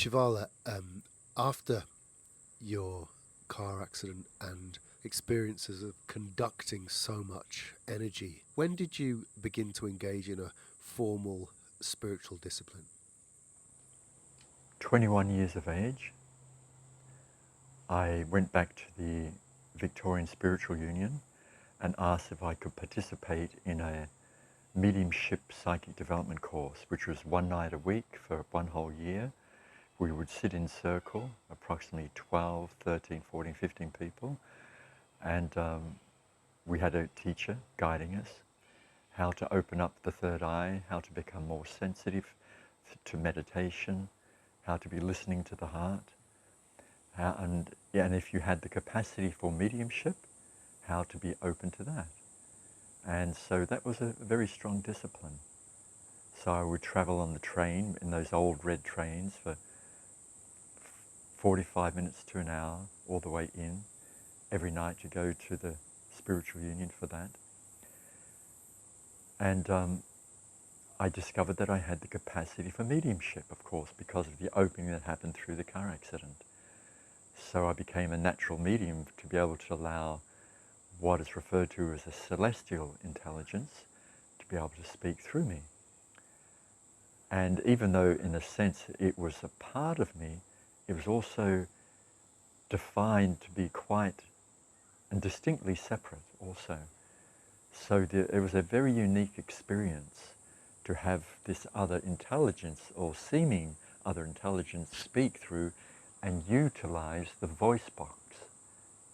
Shivallah, after your car accident and experiences of conducting so much energy, when did you begin to engage in a formal spiritual discipline? 21 years of age, I went back to the Victorian Spiritual Union and asked if I could participate in a mediumship psychic development course, which was one night a week for one whole year. We would sit in circle, approximately 12, 13, 14, 15 people, and we had a teacher guiding us, how to open up the third eye, how to become more sensitive to meditation, how to be listening to the heart, and if you had the capacity for mediumship, how to be open to that. And so that was a very strong discipline. So I would travel on the train, in those old red trains, for 45 minutes to an hour, all the way in, every night to go to the spiritual union for that. And I discovered that I had the capacity for mediumship, of course, because of the opening that happened through the car accident. So I became a natural medium to be able to allow what is referred to as a celestial intelligence to be able to speak through me. And even though in a sense it was a part of me, it was also defined to be quite and distinctly separate also. So it was a very unique experience to have this other intelligence, or seeming other intelligence, speak through and utilize the voice box,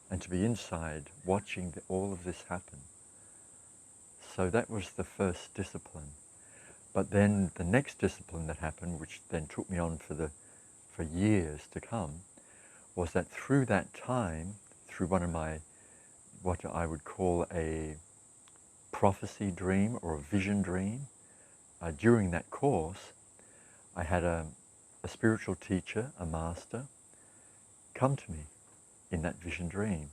and to be inside watching all of this happen. So that was the first discipline. But then the next discipline that happened, which then took me on for years to come, was that through that time, through one of my, what I would call a prophecy dream or a vision dream, during that course, I had a spiritual teacher, a master, come to me in that vision dream.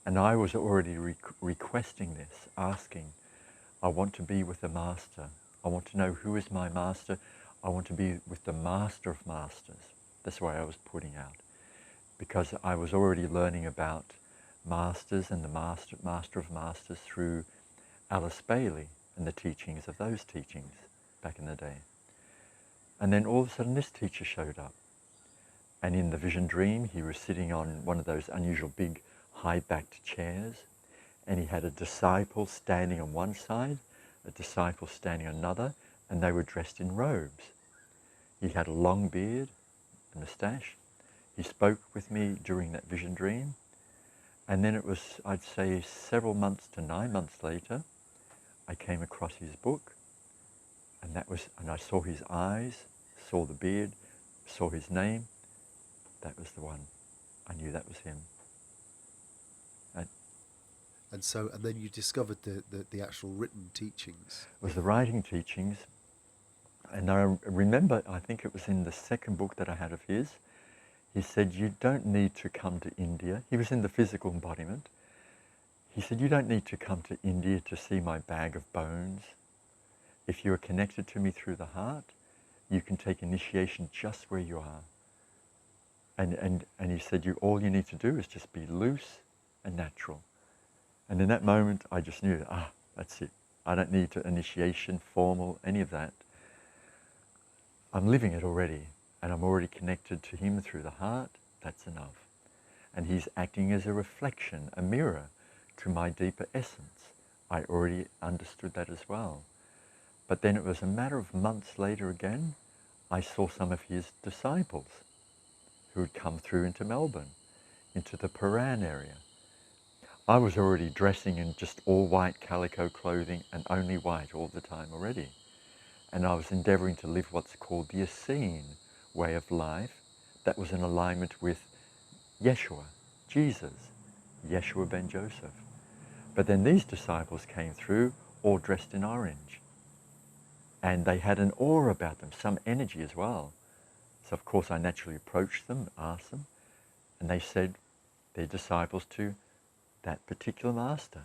And I was already requesting this, asking, I want to be with the master. I want to know who is my master. I want to be with the master of masters. That's why I was putting out. Because I was already learning about masters and the master of masters through Alice Bailey and the teachings of those teachings back in the day. And then all of a sudden this teacher showed up. And in the vision dream, he was sitting on one of those unusual big high-backed chairs, and he had a disciple standing on one side, a disciple standing on another, and they were dressed in robes. He had a long beard, a moustache. He spoke with me during that vision dream, and then it was, I'd say, several months to 9 months later, I came across his book, and I saw his eyes, saw the beard, saw his name. That was the one. I knew that was him. And then you discovered the actual written teachings. It was the writing teachings. And I remember, I think it was in the second book that I had of his, he said, you don't need to come to India. He was in the physical embodiment. He said, you don't need to come to India to see my bag of bones. If you are connected to me through the heart, you can take initiation just where you are. And he said, all you need to do is just be loose and natural. And in that moment, I just knew, that's it. I don't need initiation, formal, any of that. I'm living it already, and I'm already connected to him through the heart. That's enough. And he's acting as a reflection, a mirror to my deeper essence. I already understood that as well. But then it was a matter of months later again, I saw some of his disciples who had come through into Melbourne, into the Paran area. I was already dressing in just all white calico clothing and only white all the time already. And I was endeavoring to live what's called the Essene way of life that was in alignment with Yeshua, Jesus, Yeshua ben Joseph. But then these disciples came through all dressed in orange. And they had an aura about them, some energy as well. So of course I naturally approached them, asked them, and they said they're disciples to that particular master.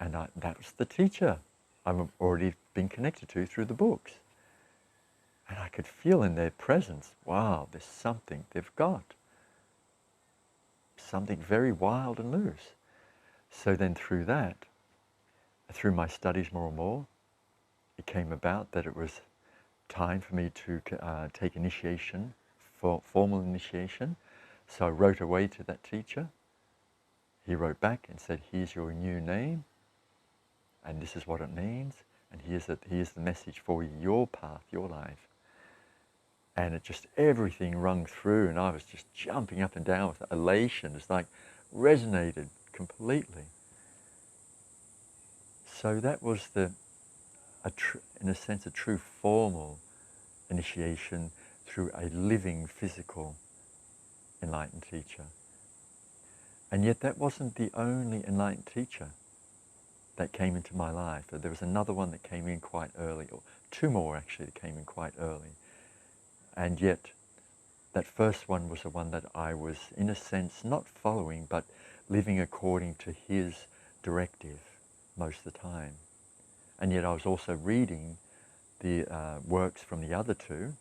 And that was the teacher I've already been connected to through the books. And I could feel in their presence, wow, there's something they've got. Something very wild and loose. So then through that, through my studies more and more, it came about that it was time for me to take initiation, for formal initiation. So I wrote away to that teacher. He wrote back and said, here's your new name, and this is what it means, and here's the message for your path, your life. And it just, everything rung through, and I was just jumping up and down with elation. It's like resonated completely. So that was in a sense, a true formal initiation through a living, physical, enlightened teacher. And yet that wasn't the only enlightened teacher that came into my life. There was another one that came in quite early, or two more actually that came in quite early. And yet that first one was the one that I was, in a sense, not following, but living according to his directive most of the time. And yet I was also reading the works from the other two,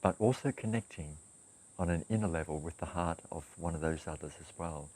but also connecting on an inner level with the heart of one of those others as well.